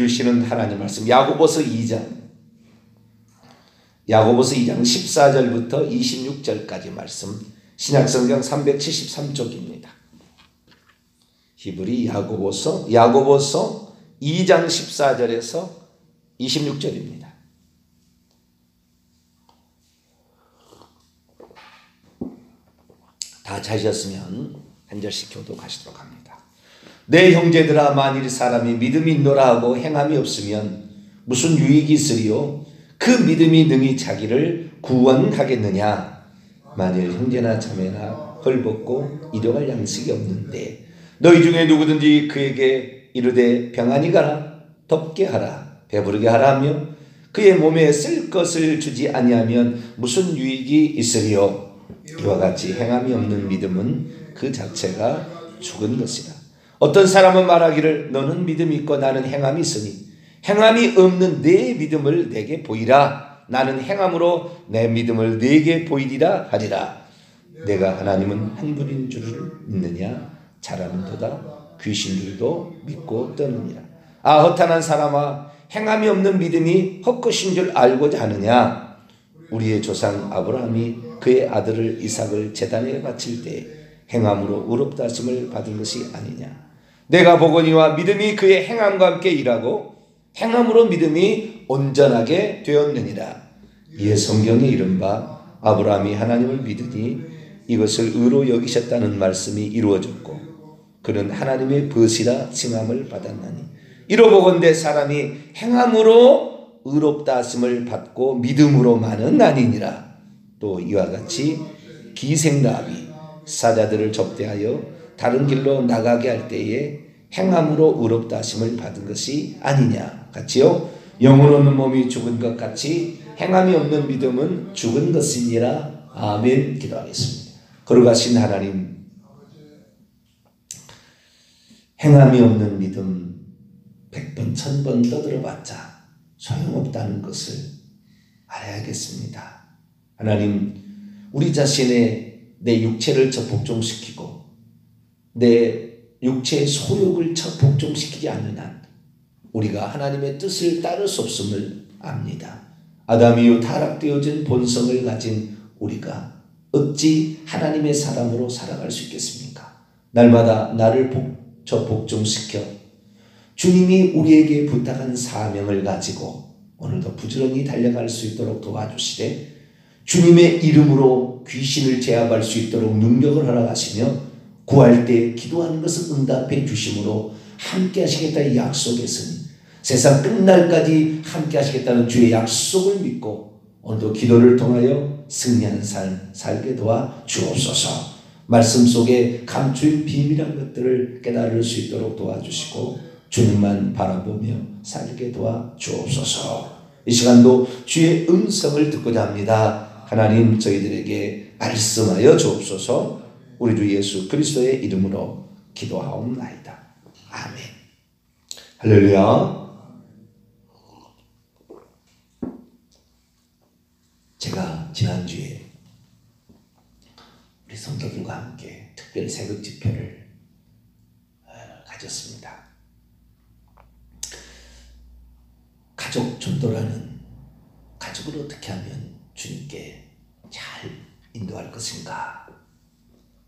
주시는 하나님 말씀, 야고보서 2장 14절부터 26절까지 말씀, 신약성경 373쪽입니다. 히브리 야고보서 2장 14절에서 26절입니다. 다 찾으셨으면 한 절씩 교독하시도록 합니다. 내 형제들아, 만일 사람이 믿음이 있노라 하고 행함이 없으면 무슨 유익이 있으리요? 그 믿음이 능히 자기를 구원하겠느냐? 만일 형제나 자매나 헐벗고 일용할 양식이 없는데 너희 중에 누구든지 그에게 이르되 평안히 가라, 덥게 하라, 배부르게 하라 하며 그의 몸에 쓸 것을 주지 아니하면 무슨 유익이 있으리요? 이와 같이 행함이 없는 믿음은 그 자체가 죽은 것이다. 어떤 사람은 말하기를 너는 믿음이 있고 나는 행함이 있으니 행함이 없는 내 믿음을 내게 보이라. 나는 행함으로 내 믿음을 내게 보이리라 하리라. 내가 하나님은 한 분인 줄을 믿느냐? 잘하는도다. 귀신들도 믿고 떠느니라. 아, 허탄한 사람아, 행함이 없는 믿음이 헛것인 줄 알고자 하느냐? 우리의 조상 아브라함이 그의 아들을 이삭을 제단에 바칠 때 행함으로 의롭다 하심을 받은 것이 아니냐? 내가 보거니와 믿음이 그의 행함과 함께 일하고 행함으로 믿음이 온전하게 되었느니라. 이에 성경에 이른바 아브라함이 하나님을 믿으니 이것을 의로 여기셨다는 말씀이 이루어졌고 그는 하나님의 벗이라 칭함을 받았나니 이로보건대 사람이 행함으로 의롭다 하심을 받고 믿음으로만은 아니니라. 또 이와 같이 기생라합이 사자들을 접대하여 다른 길로 나가게 할 때에 행함으로 의롭다 하심을 받은 것이 아니냐. 같이요. 영혼 없는 몸이 죽은 것 같이 행함이 없는 믿음은 죽은 것이니라. 아멘. 기도하겠습니다. 거룩하신 하나님, 행함이 없는 믿음 100번 1000번 떠들어봤자 소용없다는 것을 알아야겠습니다. 하나님, 우리 자신의 내 육체를 복종시키고 내 육체의 소욕을 복종시키지 않는 한 우리가 하나님의 뜻을 따를 수 없음을 압니다. 아담 이후 타락되어진 본성을 가진 우리가 어찌 하나님의 사람으로 살아갈 수 있겠습니까? 날마다 나를 복종시켜 주님이 우리에게 부탁한 사명을 가지고 오늘도 부지런히 달려갈 수 있도록 도와주시되 주님의 이름으로 귀신을 제압할 수 있도록 능력을 허락하시며 구할 때 기도하는 것을 응답해 주심으로 함께 하시겠다는 약속했으니 세상 끝날까지 함께 하시겠다는 주의 약속을 믿고 오늘도 기도를 통하여 승리하는 삶 살게 도와 주옵소서. 말씀 속에 감추인 비밀한 것들을 깨달을 수 있도록 도와주시고 주님만 바라보며 살게 도와 주옵소서. 이 시간도 주의 음성을 듣고자 합니다. 하나님, 저희들에게 말씀하여 주옵소서. 우리 주 예수 그리스도의 이름으로 기도하옵나이다. 아멘. 할렐루야. 제가 지난주에 우리 성도들과 함께 특별 새벽 집회를 가졌습니다. 가족 전도라는, 가족을 어떻게 하면 주님께 잘 인도할 것인가,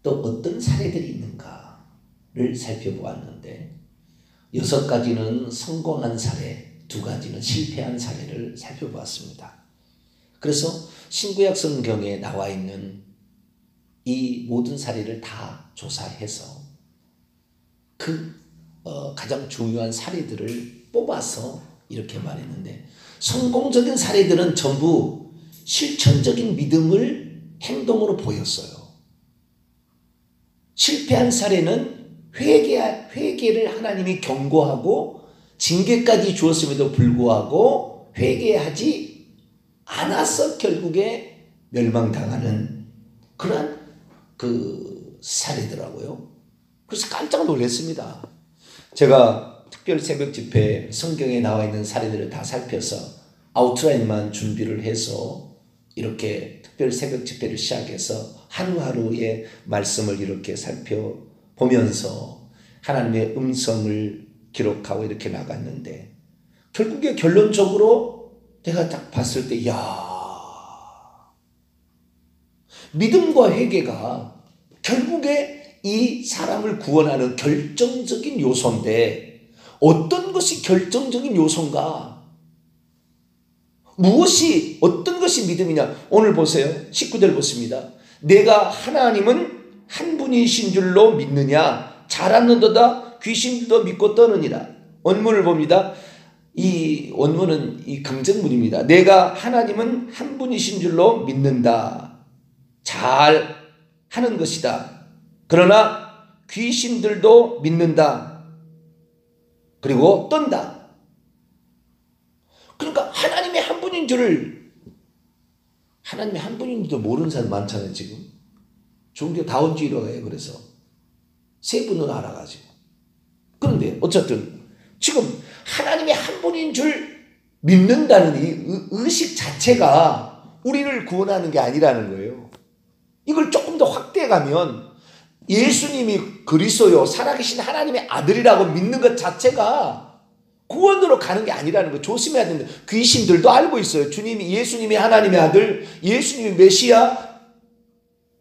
또 어떤 사례들이 있는가를 살펴보았는데 6가지는 성공한 사례, 2가지는 실패한 사례를 살펴보았습니다. 그래서 신구약 성경에 나와 있는 이 모든 사례를 다 조사해서 가장 중요한 사례들을 뽑아서 이렇게 말했는데, 성공적인 사례들은 전부 실천적인 믿음을 행동으로 보였어요. 실패한 사례는 회개를 하나님이 경고하고 징계까지 주었음에도 불구하고 회개하지 않아서 결국에 멸망당하는 그러한 사례더라고요. 그래서 깜짝 놀랐습니다. 제가 특별 새벽 집회 성경에 나와 있는 사례들을 다 살펴서 아웃라인만 준비를 해서 이렇게 특별 새벽 집회를 시작해서 하루하루의 말씀을 이렇게 살펴보면서 하나님의 음성을 기록하고 이렇게 나갔는데 결국에 결론적으로 내가 딱 봤을 때, 믿음과 회개가 결국에 이 사람을 구원하는 결정적인 요소인데, 어떤 것이 결정적인 요소인가? 어떤 것이 믿음이냐? 오늘 보세요. 19절 보십니다. 내가 하나님은 한 분이신 줄로 믿느냐? 잘하는도다 귀신도 믿고 떠느니라. 원문을 봅니다. 이 원문은 이 긍정문입니다. 내가 하나님은 한 분이신 줄로 믿는다. 잘 하는 것이다. 그러나 귀신들도 믿는다. 그리고 떤다. 그러니까 하나님의 한 분인 줄을, 하나님의 한 분인 줄도 모르는 사람 많잖아요. 지금 종교 다원주의로가요. 그래서 세 분은 알아가지고. 그런데 어쨌든 지금 하나님의 한 분인 줄 믿는다는 이 의식 자체가 우리를 구원하는 게 아니라는 거예요. 이걸 조금 더 확대해가면 예수님이 그리스도요 살아계신 하나님의 아들이라고 믿는 것 자체가 구원으로 가는 게 아니라는 거 조심해야 됩니다. 귀신들도 알고 있어요. 예수님이 하나님의 아들, 예수님이 메시아,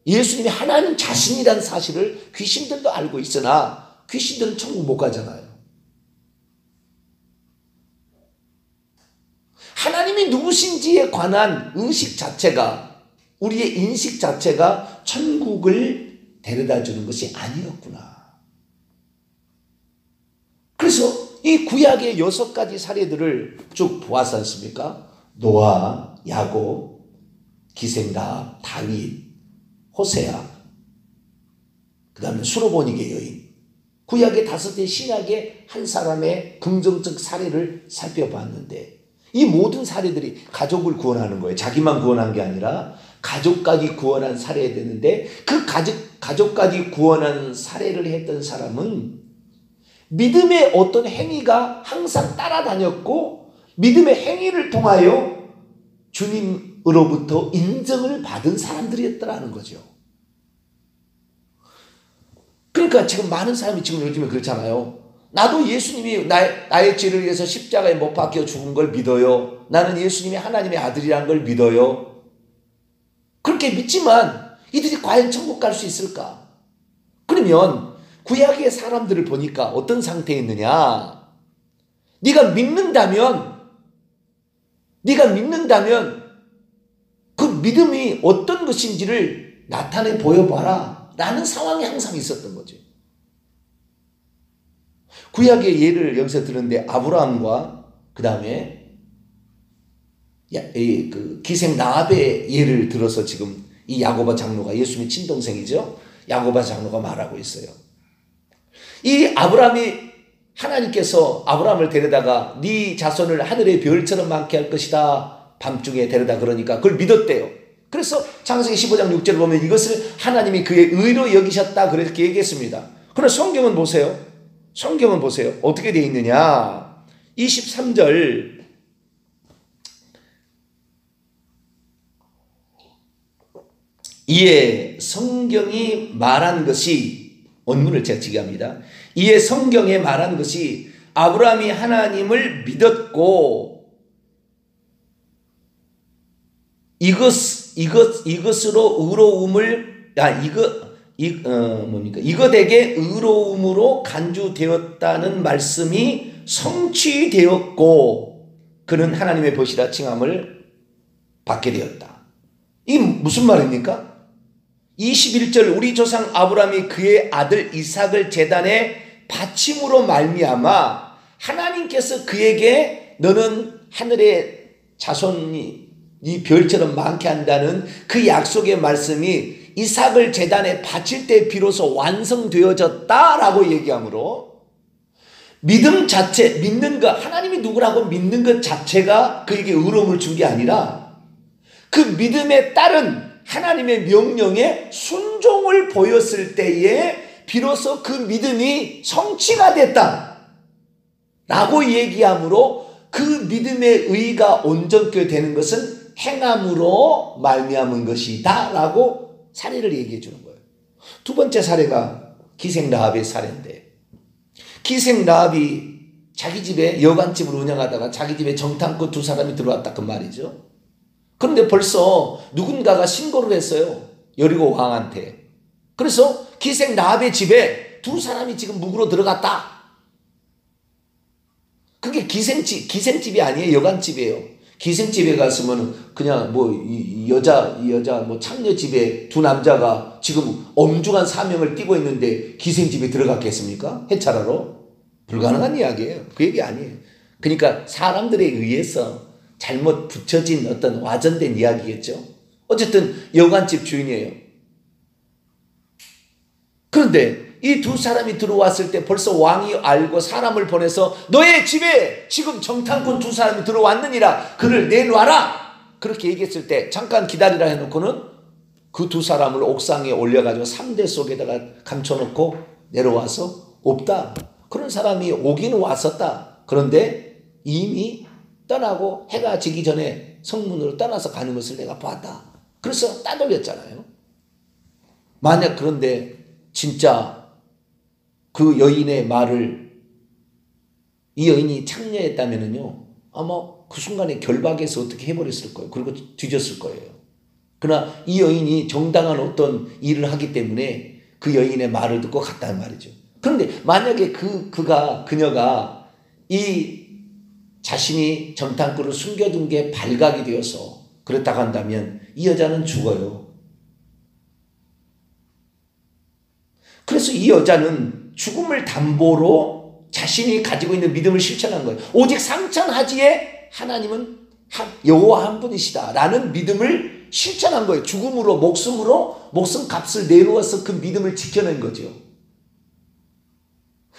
예수님이 하나님 자신이라는 사실을 귀신들도 알고 있으나 귀신들은 천국 못 가잖아요. 하나님이 누구신지에 관한 의식 자체가, 우리의 인식 자체가 천국을 데려다 주는 것이 아니었구나. 그래서 이 구약의 6가지 사례들을 쭉 보았지 않습니까? 노아, 야곱, 기생라합, 다윗, 호세아, 그 다음에 수로보니게 여인. 구약의 5대 신약의 한 사람의 긍정적 사례를 살펴봤는데, 이 모든 사례들이 가족을 구원하는 거예요. 자기만 구원한 게 아니라 가족까지 구원한 사례가 되는데, 그 가족까지 구원한 사례를 했던 사람은 믿음의 어떤 행위가 항상 따라다녔고, 믿음의 행위를 통하여 주님으로부터 인정을 받은 사람들이었더라는 거죠. 그러니까 지금 많은 사람이 지금 요즘에 그렇잖아요. 나도 예수님이 나의 죄를 위해서 십자가에 못 박혀 죽은 걸 믿어요. 나는 예수님이 하나님의 아들이란 걸 믿어요. 그렇게 믿지만 이들이 과연 천국 갈 수 있을까? 그러면 구약의 사람들을 보니까 어떤 상태에 있느냐? 네가 믿는다면 그 믿음이 어떤 것인지를 나타내 보여봐라 라는 상황이 항상 있었던 거죠. 구약의 예를 여기서 들었는데, 아브라함과 그 다음에 그 기생 라합의 예를 들어서 지금 이 야고보 장로가, 예수님의 친동생이죠, 야고보 장로가 말하고 있어요. 이 아브라함이, 하나님께서 아브라함을 데려다가 네 자손을 하늘의 별처럼 많게 할 것이다 밤중에 데려다 그러니까 그걸 믿었대요. 그래서 창세기 15장 6절을 보면 이것을 하나님이 그의 의로 여기셨다 그렇게 얘기했습니다. 그런데 성경은 보세요. 어떻게 되어 있느냐? 23절 이에 성경이 말한 것이, 원문을 제가 지기합니다. 이에 성경에 말한 것이 아브라함이 하나님을 믿었고 이것으로 의로움을 이것에게 의로움으로 간주되었다는 말씀이 성취되었고 그는 하나님의 벗이라 칭함을 받게 되었다. 이게 무슨 말입니까? 21절 우리 조상 아브라함이 그의 아들 이삭을 제단에 바침으로 말미암아 하나님께서 그에게 너는 하늘의 자손이 이 별처럼 많게 한다는 그 약속의 말씀이 이삭을 제단에 바칠 때 비로소 완성되어졌다라고 얘기하므로 믿음 자체, 믿는 것, 하나님이 누구라고 믿는 것 자체가 그에게 의로움을 준 게 아니라 그 믿음에 따른 하나님의 명령에 순종을 보였을 때에 비로소 그 믿음이 성취가 됐다 라고 얘기하므로 그 믿음의 의가 온전케 되는 것은 행함으로 말미암은 것이다 라고 사례를 얘기해 주는 거예요. 두 번째 사례가 기생 라합의 사례인데, 기생 라합이 자기 집에 여관집을 운영하다가 자기 집에 정탐꾼 두 사람이 들어왔다 그 말이죠. 그런데 벌써 누군가가 신고를 했어요. 여리고 왕한테. 그래서 기생 라합의 집에 두 사람이 지금 묵으로 들어갔다. 그게 기생집이 아니에요. 여관집이에요. 기생집에 갔으면 그냥 뭐 여자 뭐 창녀 집에 두 남자가 지금 엄중한 사명을 띠고 있는데 기생집에 들어갔겠습니까? 해찰하러? 불가능한 이야기예요. 그 얘기 아니에요. 그러니까 사람들에 의해서 잘못 붙여진 어떤 와전된 이야기겠죠. 어쨌든 여관집 주인이에요. 그런데 이 두 사람이 들어왔을 때 벌써 왕이 알고 사람을 보내서 너의 집에 지금 정탐꾼 두 사람이 들어왔느니라 그를 내놔라 그렇게 얘기했을 때 잠깐 기다리라 해놓고는 그 두 사람을 옥상에 올려가지고 삼대 속에다가 감춰놓고 내려와서 없다. 그런 사람이 오긴 왔었다. 그런데 이미 떠나고 해가 지기 전에 성문으로 떠나서 가는 것을 내가 봤다. 그래서 따돌렸잖아요. 만약 그런데 진짜 그 여인의 말을 이 여인이 창녀였다면은요 아마 그 순간에 결박해서 어떻게 해버렸을 거예요. 그리고 뒤졌을 거예요. 그러나 이 여인이 정당한 어떤 일을 하기 때문에 그 여인의 말을 듣고 갔다는 말이죠. 그런데 만약에 그녀가 이 자신이 정탐꾼을 숨겨둔 게 발각이 되어서 그랬다고 한다면 이 여자는 죽어요. 그래서 이 여자는 죽음을 담보로 자신이 가지고 있는 믿음을 실천한 거예요. 오직 상천하지에 하나님은 여호와 한 분이시다 라는 믿음을 실천한 거예요. 죽음으로 목숨값을 내놓아서 그 믿음을 지켜낸 거죠.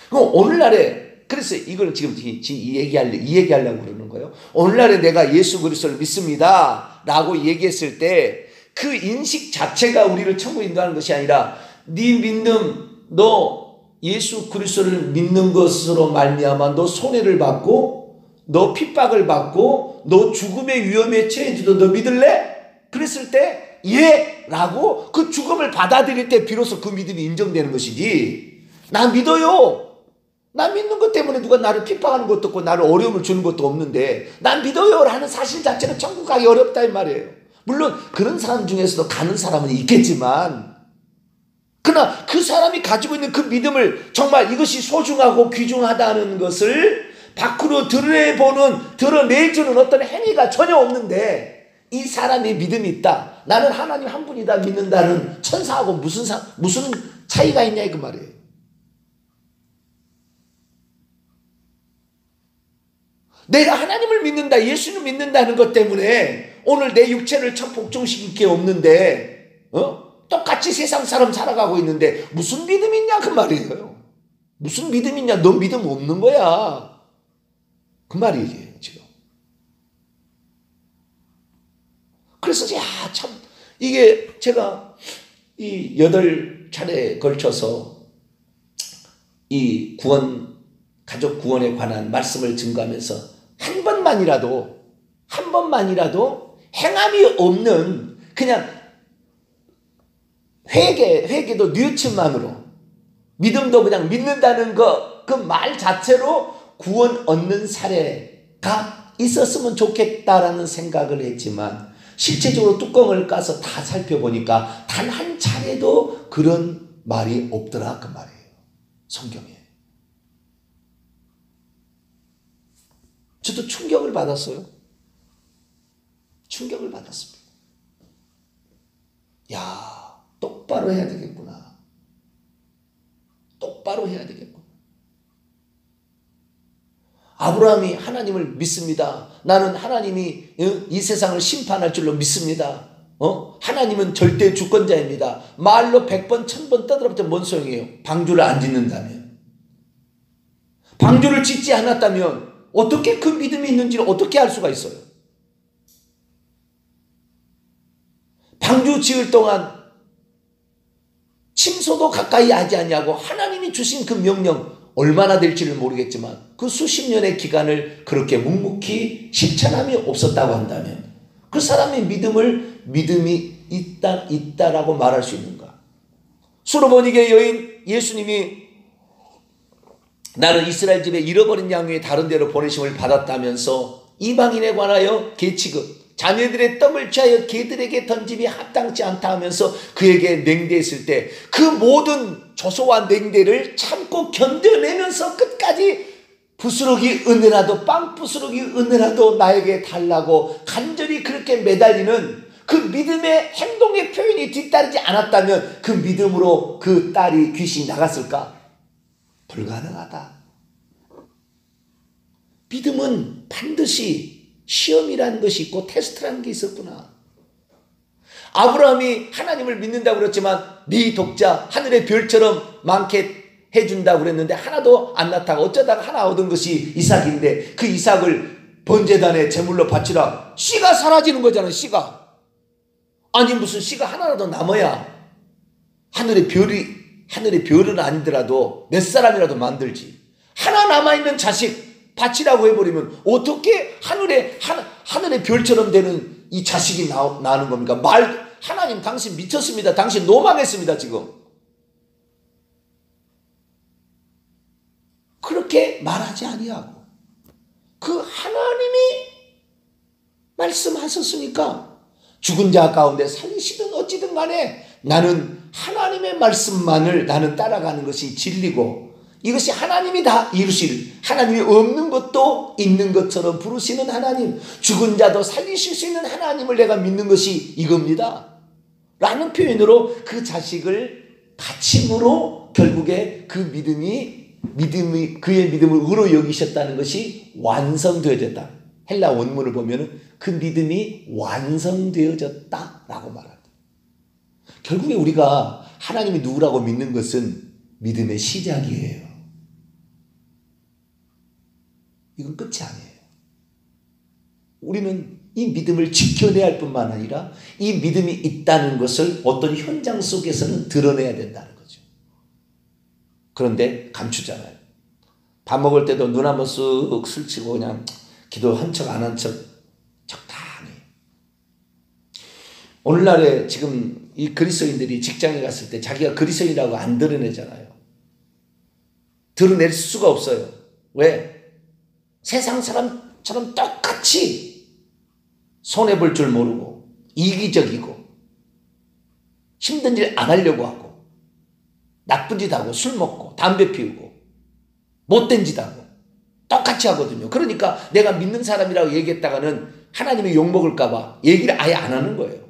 그럼 오늘날에 그래서 이걸 지금 이 얘기하려고 그러는 거예요. 오늘날에 내가 예수 그리스도를 믿습니다 라고 얘기했을 때 그 인식 자체가 우리를 천국에 인도하는 것이 아니라 네 믿음, 너 예수 그리스도를 믿는 것으로 말미암아 너 손해를 받고 너 핍박을 받고 너 죽음의 위험에 처해지도 너 믿을래? 그랬을 때 예! 라고 그 죽음을 받아들일 때 비로소 그 믿음이 인정되는 것이지 나 믿어요. 나 믿는 것 때문에 누가 나를 핍박하는 것도 없고 나를 어려움을 주는 것도 없는데 난 믿어요 라는 사실 자체는 천국 가기 어렵다 이 말이에요. 물론 그런 사람 중에서도 가는 사람은 있겠지만 그러나 그 사람이 가지고 있는 그 믿음을 정말 이것이 소중하고 귀중하다는 것을 밖으로 드러내주는 어떤 행위가 전혀 없는데 이 사람이 믿음이 있다. 나는 하나님 한 분이다 믿는다는 천사하고 무슨 차이가 있냐 그 말이에요. 내가 하나님을 믿는다, 예수를 믿는다는 것 때문에 오늘 내 육체를 참 복종시킬 게 없는데 똑같이 세상 사람 살아가고 있는데 무슨 믿음이 있냐 그 말이에요. 무슨 믿음이 있냐. 너 믿음 없는 거야. 그 말이지 지금. 그래서 참 이게 제가 이 8차례에 걸쳐서 이 가족 구원에 관한 말씀을 증거하면서 한 번만이라도 행함이 없는 그냥 회개도 뉘우침만으로 믿음도 그냥 믿는다는 그 말 자체로 구원 얻는 사례가 있었으면 좋겠다라는 생각을 했지만 실제적으로 뚜껑을 까서 다 살펴보니까 단 한 차례도 그런 말이 없더라 그 말이에요. 성경에. 저도 충격을 받았어요. 충격을 받았습니다. 야, 똑바로 해야 되겠구나. 똑바로 해야 되겠구나. 아브라함이 하나님을 믿습니다. 나는 하나님이 이 세상을 심판할 줄로 믿습니다. 하나님은 절대 주권자입니다. 말로 100번 1000번 떠들어봤자 뭔 소용이에요. 방주를 안 짓는다면. 방주를 짓지 않았다면 어떻게 그 믿음이 있는지를 어떻게 알 수가 있어요. 방주 지을 동안 침소도 가까이 하지 않냐고 하나님이 주신 그 명령 얼마나 될지를 모르겠지만 그 수십 년의 기간을 그렇게 묵묵히 실천함이 없었다고 한다면 그 사람의 믿음이 있다라고 말할 수 있는가? 수로보니게 여인 예수님이 나는 이스라엘 집에 잃어버린 양 위에 다른 데로 보내심을 받았다면서 이방인에 관하여 계치급 자녀들의 떡을 취하여 개들에게 던짐이 합당치 않다 하면서 그에게 냉대했을 때 그 모든 조소와 냉대를 참고 견뎌내면서 끝까지 부스러기 은혜라도 빵 부스러기 은혜라도 나에게 달라고 간절히 그렇게 매달리는 그 믿음의 행동의 표현이 뒤따르지 않았다면 그 믿음으로 그 딸이 귀신이 나갔을까? 불가능하다. 믿음은 반드시 시험이라는 것이 있고 테스트라는 게 있었구나. 아브라함이 하나님을 믿는다고 그랬지만 네 독자 하늘의 별처럼 많게 해준다고 그랬는데 하나도 안 낳다가 어쩌다가 하나 얻은 것이 이삭인데 그 이삭을 번제단에 제물로 바치라. 씨가 사라지는 거잖아요. 씨가. 아니 무슨 씨가 하나라도 남아야 하늘의 별은 아니더라도 몇 사람이라도 만들지. 하나 남아있는 자식 바치라고 해버리면 어떻게 하늘의 별처럼 되는 이 자식이 나는 겁니까? 하나님 당신 미쳤습니다. 당신 노망했습니다. 지금. 그렇게 말하지 아니하고 그 하나님이 말씀하셨으니까 죽은 자 가운데 살리시든 어찌든 간에 나는 하나님의 말씀만을 나는 따라가는 것이 진리고 이것이 하나님이 다 이루실 하나님이 없는 것도 있는 것처럼 부르시는 하나님 죽은 자도 살리실 수 있는 하나님을 내가 믿는 것이 이겁니다 라는 표현으로 그 자식을 바침으로 결국에 그 믿음이 그의 믿음을 의로 여기셨다는 것이 완성되어졌다. 헬라 원문을 보면 그 믿음이 완성되어졌다라고 말합니다. 결국에 우리가 하나님이 누구라고 믿는 것은 믿음의 시작이에요. 이건 끝이 아니에요. 우리는 이 믿음을 지켜내야 할 뿐만 아니라 이 믿음이 있다는 것을 어떤 현장 속에서는 드러내야 된다는 거죠. 그런데 감추잖아요. 밥 먹을 때도 눈 한번 쓱 슬치고 그냥 기도 한 척 안 한 척 적당히. 오늘날에 지금 이 그리스도인들이 직장에 갔을 때 자기가 그리스도인이라고 안 드러내잖아요. 드러낼 수가 없어요. 왜? 세상 사람처럼 똑같이 손해볼 줄 모르고 이기적이고 힘든 일 안 하려고 하고 나쁜 짓 하고 술 먹고 담배 피우고 못된 짓 하고 똑같이 하거든요. 그러니까 내가 믿는 사람이라고 얘기했다가는 하나님이 욕먹을까 봐 얘기를 아예 안 하는 거예요.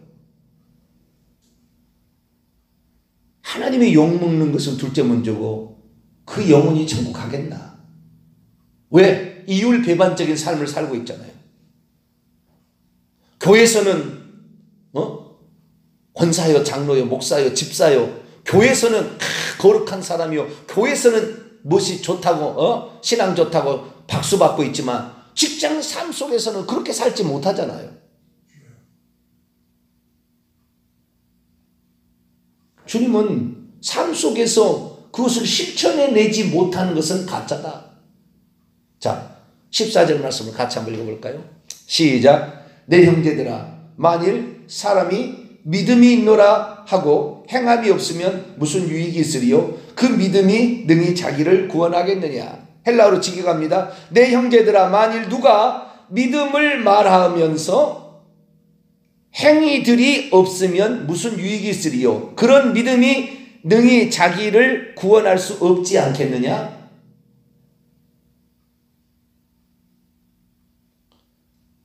하나님이 욕먹는 것은 둘째 문제고 그 영혼이 천국 가겠나? 왜? 이율배반적인 삶을 살고 있잖아요. 교회에서는 권사요, 장로요, 목사요, 집사요. 교회에서는 거룩한 사람이요. 교회에서는 무엇이 좋다고 신앙 좋다고 박수 받고 있지만 직장 삶 속에서는 그렇게 살지 못하잖아요. 주님은 삶 속에서 그것을 실천해내지 못하는 것은 가짜다. 자, 14절 말씀을 같이 한번 읽어볼까요? 시작. 내 형제들아 만일 사람이 믿음이 있노라 하고 행함이 없으면 무슨 유익이 있으리요? 그 믿음이 능히 자기를 구원하겠느냐? 헬라어로 직역합니다. 내 형제들아 만일 누가 믿음을 말하면서 행위들이 없으면 무슨 유익이 있으리요? 그런 믿음이 능히 자기를 구원할 수 없지 않겠느냐?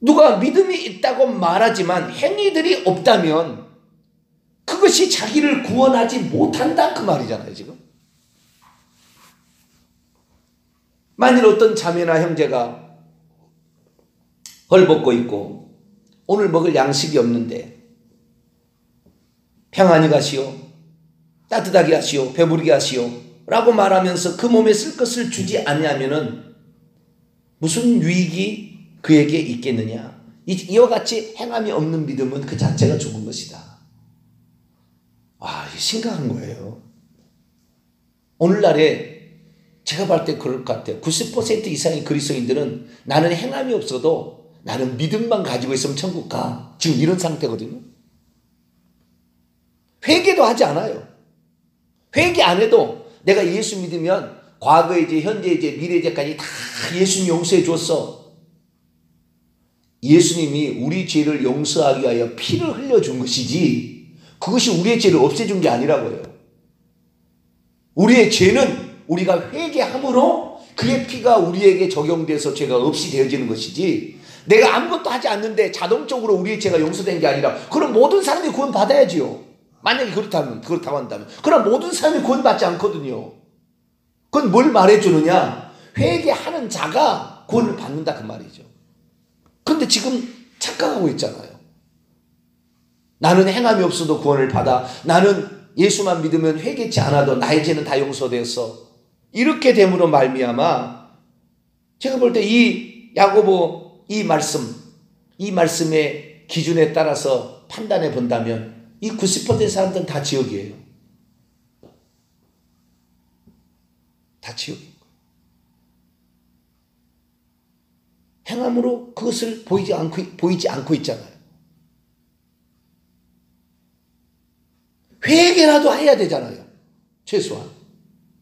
누가 믿음이 있다고 말하지만 행위들이 없다면 그것이 자기를 구원하지 못한다 그 말이잖아요. 지금 만일 어떤 자매나 형제가 헐벗고 있고 오늘 먹을 양식이 없는데 평안히 가시오, 따뜻하게 하시오, 배부르게 하시오 라고 말하면서 그 몸에 쓸 것을 주지 않냐면은 무슨 유익이 그에게 있겠느냐? 이와 같이 행함이 없는 믿음은 그 자체가 죽은 것이다. 이게 심각한 거예요. 오늘날에 제가 볼 때 그럴 것 같아요. 90% 이상의 그리스도인들은 나는 행함이 없어도 나는 믿음만 가지고 있으면 천국 가. 지금 이런 상태거든요. 회개도 하지 않아요. 회개 안 해도 내가 예수 믿으면 과거이제, 현재이제, 미래이제까지 다 예수님이 용서해 줬어. 예수님이 우리 죄를 용서하기 위하여 피를 흘려준 것이지 그것이 우리의 죄를 없애준 게 아니라고요. 우리의 죄는 우리가 회개함으로 그의 피가 우리에게 적용돼서 죄가 없이 되어지는 것이지 내가 아무것도 하지 않는데 자동적으로 우리의 죄가 용서된 게 아니라 그럼 모든 사람이 구원 받아야지요. 만약에 그렇다고 한다면 그럼 모든 사람이 구원 받지 않거든요. 그건 뭘 말해주느냐? 회개하는 자가 구원을 받는다 그 말이죠. 그런데 지금 착각하고 있잖아요. 나는 행함이 없어도 구원을 받아. 나는 예수만 믿으면 회개치 않아도 나의 죄는 다 용서되었어. 이렇게 됨으로 말미암아 제가 볼 때 이 야고보 이 말씀의 기준에 따라서 판단해 본다면 이 90%의 사람들은 다 지옥이에요. 다 지옥이에요. 행함으로 그것을 보이지 않고 있잖아요. 회개라도 해야 되잖아요. 최소한.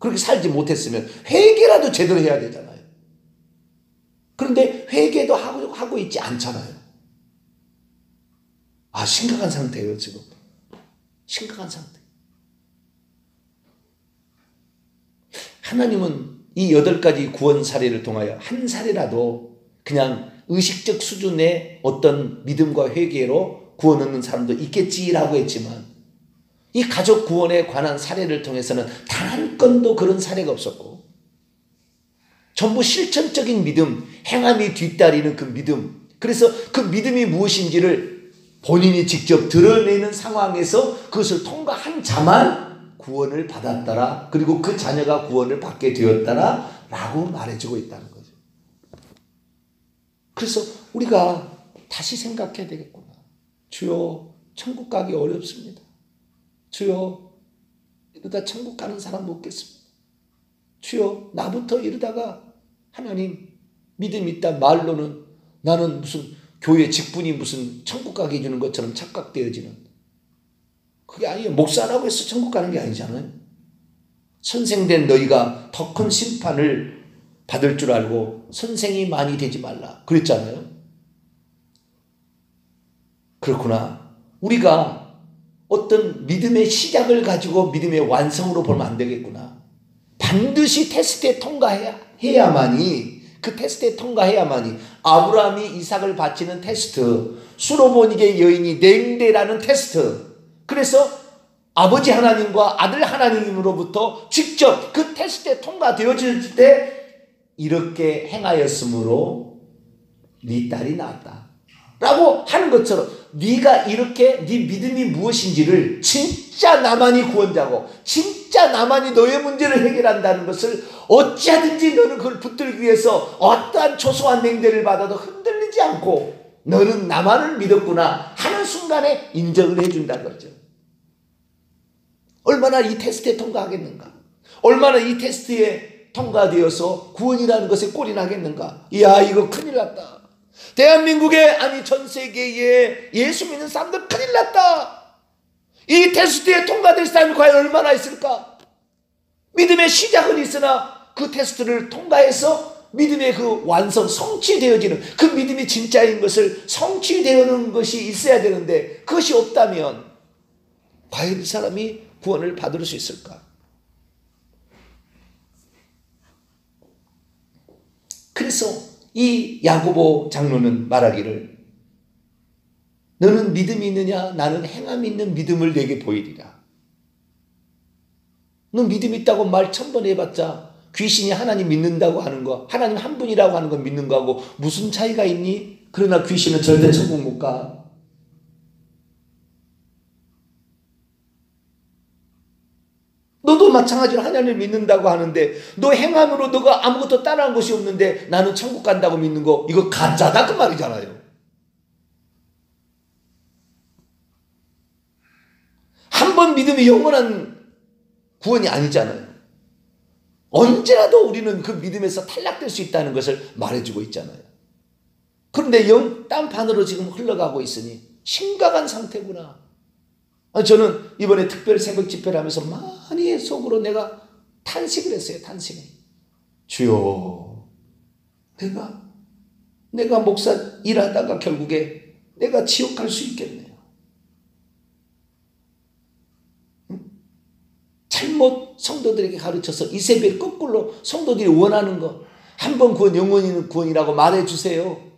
그렇게 살지 못했으면 회개라도 제대로 해야 되잖아요. 그런데 회개도 하고 있지 않잖아요. 심각한 상태예요, 지금. 심각한 상태. 하나님은 이 8가지 구원 사례를 통하여 한 사례라도 그냥 의식적 수준의 어떤 믿음과 회개로 구원 얻는 사람도 있겠지라고 했지만 이 가족 구원에 관한 사례를 통해서는 단 한 건도 그런 사례가 없었고 전부 실천적인 믿음, 행함이 뒤따르는 그 믿음, 그래서 그 믿음이 무엇인지를 본인이 직접 드러내는 상황에서 그것을 통과한 자만 구원을 받았더라, 그리고 그 자녀가 구원을 받게 되었더라 라고 말해주고 있다는 거죠. 그래서 우리가 다시 생각해야 되겠구나. 주여, 천국 가기 어렵습니다. 주여, 이러다 천국 가는 사람 못 겠습니다. 주여, 나부터 이러다가 하나님 믿음 있다 말로는 나는 무슨 교회 직분이 무슨 천국 가게 해주는 것처럼 착각되어지는, 그게 아니에요. 목사라고 해서 천국 가는 게 아니잖아요. 선생된 너희가 더 큰 심판을 받을 줄 알고 선생이 많이 되지 말라 그랬잖아요. 그렇구나. 우리가 어떤 믿음의 시작을 가지고 믿음의 완성으로 보면 안 되겠구나. 반드시 테스트에 통과해야만이, 그 테스트에 통과해야만이, 아브라함이 이삭을 바치는 테스트, 수로보닉의 여인이 냉대라는 테스트, 그래서 아버지 하나님과 아들 하나님으로부터 직접 그 테스트에 통과되어질 때 이렇게 행하였으므로 네 딸이 낳았다 라고 하는 것처럼 네가 이렇게 네 믿음이 무엇인지를 진짜 나만이 구원자고 진짜 나만이 너의 문제를 해결한다는 것을 어찌하든지 너는 그걸 붙들기 위해서 어떠한 초소한 냉대를 받아도 흔들리지 않고 너는 나만을 믿었구나 하는 순간에 인정을 해준다는 거죠. 얼마나 이 테스트에 통과하겠는가, 얼마나 이 테스트에 통과되어서 구원이라는 것에 꼴이 나겠는가. 이야, 이거 큰일 났다. 대한민국에, 아니 전 세계에 예수 믿는 사람들 큰일 났다. 이 테스트에 통과될 사람이 과연 얼마나 있을까. 믿음의 시작은 있으나 그 테스트를 통과해서 믿음의 그 완성, 성취되어지는, 그 믿음이 진짜인 것을 성취되어는 것이 있어야 되는데 그것이 없다면 과연 이 사람이 구원을 받을 수 있을까. 그래서 이 야고보 장로는 말하기를 너는 믿음이 있느냐, 나는 행함이 있는 믿음을 내게 보이리라. 너 믿음 있다고 말 1000번 해봤자 귀신이 하나님 믿는다고 하는 거, 하나님 한 분이라고 하는 거 믿는 거하고 무슨 차이가 있니? 그러나 귀신은 절대 천국 못 가. 너도 마찬가지로 하나님을 믿는다고 하는데 너 행함으로 너가 아무것도 따라한 것이 없는데 나는 천국 간다고 믿는 거, 이거 가짜다 그 말이잖아요. 한 번 믿음이 영원한 구원이 아니잖아요. 언제라도 우리는 그 믿음에서 탈락될 수 있다는 것을 말해주고 있잖아요. 그런데 딴판으로 지금 흘러가고 있으니 심각한 상태구나. 저는 이번에 특별 새벽 집회를 하면서 많이 속으로 내가 탄식을 했어요. 탄식을. 주여, 내가 목사 일하다가 결국에 내가 지옥 갈 수 있겠네요. 잘못 성도들에게 가르쳐서 이세벨 거꾸로 성도들이 원하는 거, 한 번 구원 영원히 구원이라고 말해주세요.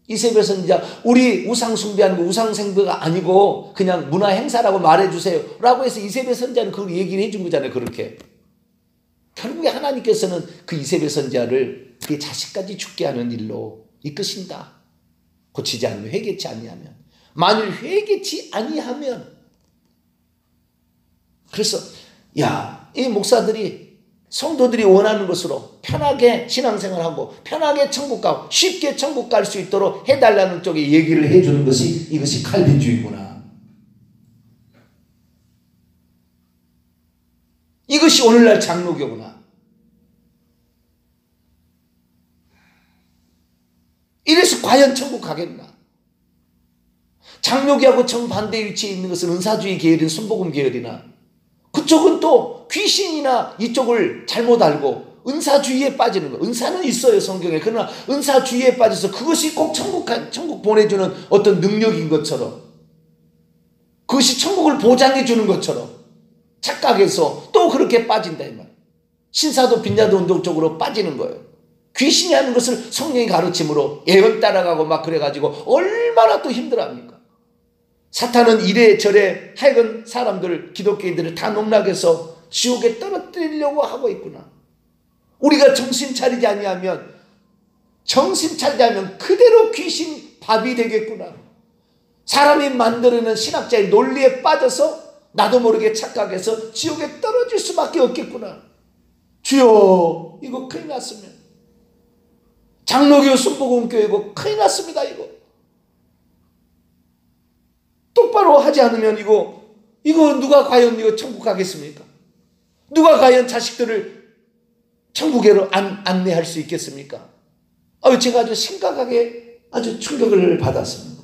이세벨 선지자, 우리 우상 숭배하는 거 우상 생배가 아니고 그냥 문화 행사라고 말해주세요 라고 해서 이세벨 선지자는 그걸 얘기를 해준 거잖아요. 그렇게 결국에 하나님께서는 그 이세벨 선지자를 그의 자식까지 죽게 하는 일로 이끄신다. 고치지 않으면, 회개치 아니하면. 만일 회개치 아니하면, 그래서 이 목사들이 성도들이 원하는 것으로 편하게 신앙생활하고 편하게 천국 가고 쉽게 천국 갈 수 있도록 해달라는 쪽에 얘기를 해주는 것이, 이것이 칼빈주의구나. 이것이 오늘날 장로교구나. 이래서 과연 천국 가겠나? 장로교하고 정반대 위치에 있는 것은 은사주의 계열인 순복음 계열이나, 그쪽은 또 귀신이나 이쪽을 잘못 알고 은사주의에 빠지는 거예요. 은사는 있어요, 성경에. 그러나 은사주의에 빠져서 그것이 꼭 천국 보내주는 어떤 능력인 것처럼, 그것이 천국을 보장해 주는 것처럼 착각해서 또 그렇게 빠진다 이 말. 신사도 빈야도 운동 쪽으로 빠지는 거예요. 귀신이 하는 것을 성령의 가르침으로 예언 따라가고 막 그래가지고 얼마나 또 힘들어합니까? 사탄은 이래저래 하여간 사람들, 기독교인들을 다 농락해서 지옥에 떨어뜨리려고 하고 있구나. 우리가 정신 차리지 아니하면 그대로 귀신 밥이 되겠구나. 사람이 만들어낸 신학자의 논리에 빠져서 나도 모르게 착각해서 지옥에 떨어질 수밖에 없겠구나. 주여, 이거 큰일 났으면. 장로교 순복음교회고 큰일 났습니다. 이거 똑바로 하지 않으면 이거 누가 과연 이거 천국 가겠습니까? 누가 과연 자식들을 천국에로 안내할 수 있겠습니까? 제가 아주 심각하게 아주 충격을 받았습니다.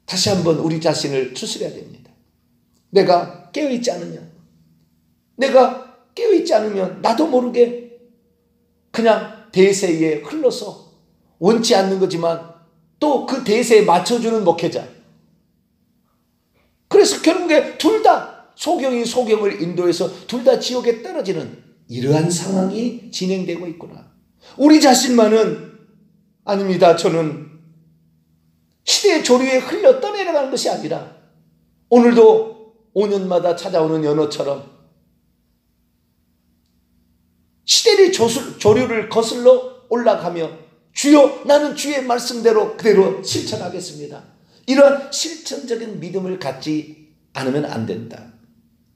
다시 한번 우리 자신을 추스려야 됩니다. 내가 깨어있지 않으면 나도 모르게 그냥 대세에 흘러서 원치 않는 거지만 또 그 대세에 맞춰주는 목회자. 그래서 결국에 둘 다 소경이 소경을 인도해서 둘 다 지옥에 떨어지는 이러한 상황이 진행되고 있구나. 우리 자신만은 아닙니다. 저는 시대의 조류에 흘려 떠내려가는 것이 아니라 오늘도 5년마다 찾아오는 연어처럼 시대의 조류를 거슬러 올라가며 주여, 나는 주의 말씀대로 그대로 실천하겠습니다. 이런 실천적인 믿음을 갖지 않으면 안 된다.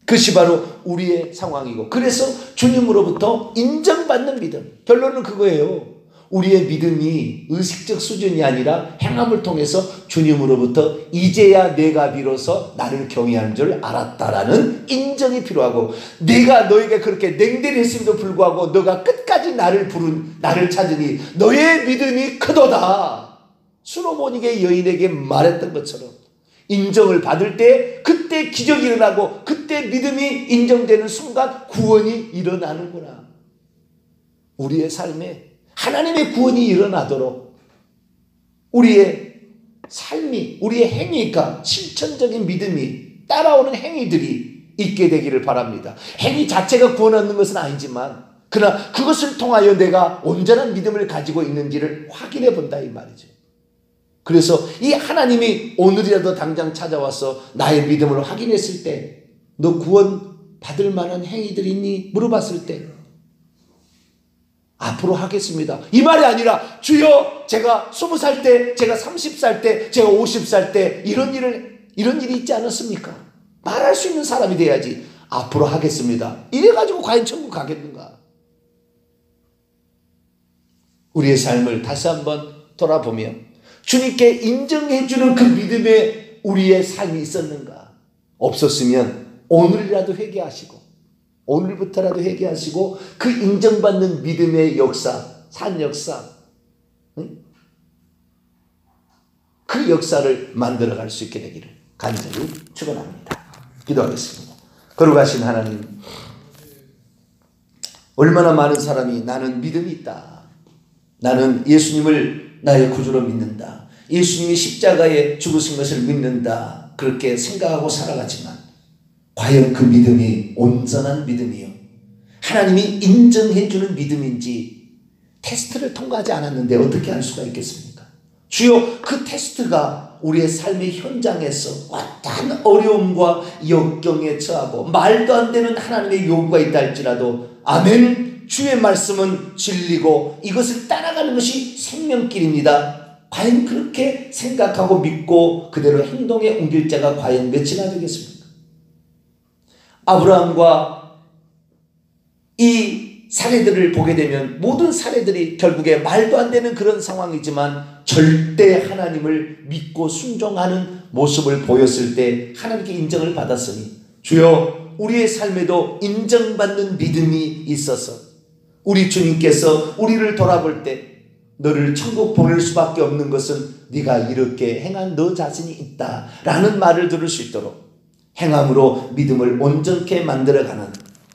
그것이 바로 우리의 상황이고, 그래서 주님으로부터 인정받는 믿음. 결론은 그거예요. 우리의 믿음이 의식적 수준이 아니라 행함을 통해서 주님으로부터 이제야 내가 비로소 나를 경외하는 줄 알았다라는 인정이 필요하고, 내가 너에게 그렇게 냉대를 했음에도 불구하고 너가 끝까지 나를 찾으니 너의 믿음이 크도다. 수로보니게 여인에게 말했던 것처럼 인정을 받을 때 그때 기적이 일어나고 그때 믿음이 인정되는 순간 구원이 일어나는구나. 우리의 삶에 하나님의 구원이 일어나도록 우리의 삶이, 우리의 행위가 실천적인 믿음이 따라오는 행위들이 있게 되기를 바랍니다. 행위 자체가 구원 얻는 것은 아니지만 그러나 그것을 통하여 내가 온전한 믿음을 가지고 있는지를 확인해 본다 이 말이죠. 그래서 이 하나님이 오늘이라도 당장 찾아와서 나의 믿음을 확인했을 때 너 구원 받을 만한 행위들이 있니? 물어봤을 때 앞으로 하겠습니다. 이 말이 아니라 주여, 제가 20살 때, 제가 30살 때, 제가 50살 때 이런 일이 있지 않았습니까? 말할 수 있는 사람이 돼야지. 앞으로 하겠습니다. 이래가지고 과연 천국 가겠는가? 우리의 삶을 다시 한번 돌아보며 주님께 인정해주는 그 믿음에 우리의 삶이 있었는가? 없었으면 오늘이라도 회개하시고, 오늘부터라도 회개하시고 그 인정받는 믿음의 역사, 산 역사, 그 역사를 만들어갈 수 있게 되기를 간절히 축원합니다. 기도하겠습니다. 거룩하신 하나님, 얼마나 많은 사람이 나는 믿음이 있다. 나는 예수님을 나의 구주로 믿는다. 예수님이 십자가에 죽으신 것을 믿는다. 그렇게 생각하고 살아가지만 과연 그 믿음이 온전한 믿음이요, 하나님이 인정해 주는 믿음인지 테스트를 통과하지 않았는데 어떻게 할 수가 있겠습니까? 주여, 그 테스트가 우리의 삶의 현장에서 어떠한 어려움과 역경에 처하고 말도 안 되는 하나님의 요구가 있다 할지라도 아멘, 주의 말씀은 진리고 이것을 따라가는 것이 생명길입니다. 과연 그렇게 생각하고 믿고 그대로 행동에 옮길 자가 과연 몇이나 되겠습니까? 아브라함과 이 사례들을 보게 되면 모든 사례들이 결국에 말도 안 되는 그런 상황이지만 절대 하나님을 믿고 순종하는 모습을 보였을 때 하나님께 인정을 받았으니 주여, 우리의 삶에도 인정받는 믿음이 있어서 우리 주님께서 우리를 돌아볼 때 너를 천국 보낼 수밖에 없는 것은 네가 이렇게 행한 너 자신이 있다 라는 말을 들을 수 있도록 행함으로 믿음을 온전케 만들어가는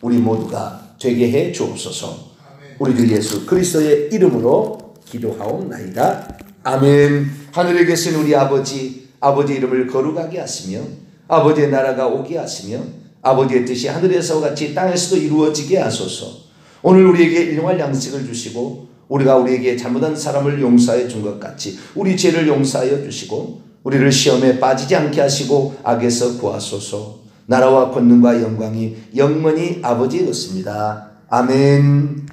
우리 모두가 되게 해 주옵소서. 우리 주 예수 그리스도의 이름으로 기도하옵나이다. 아멘. 하늘에 계신 우리 아버지, 아버지의 이름을 거룩하게 하시며 아버지의 나라가 오게 하시며 아버지의 뜻이 하늘에서와 같이 땅에서도 이루어지게 하소서. 오늘 우리에게 일용할 양식을 주시고 우리가 우리에게 잘못한 사람을 용서해 준 것 같이 우리 죄를 용서하여 주시고 우리를 시험에 빠지지 않게 하시고 악에서 구하소서. 나라와 권능과 영광이 영원히 아버지의 것입니다. 아멘.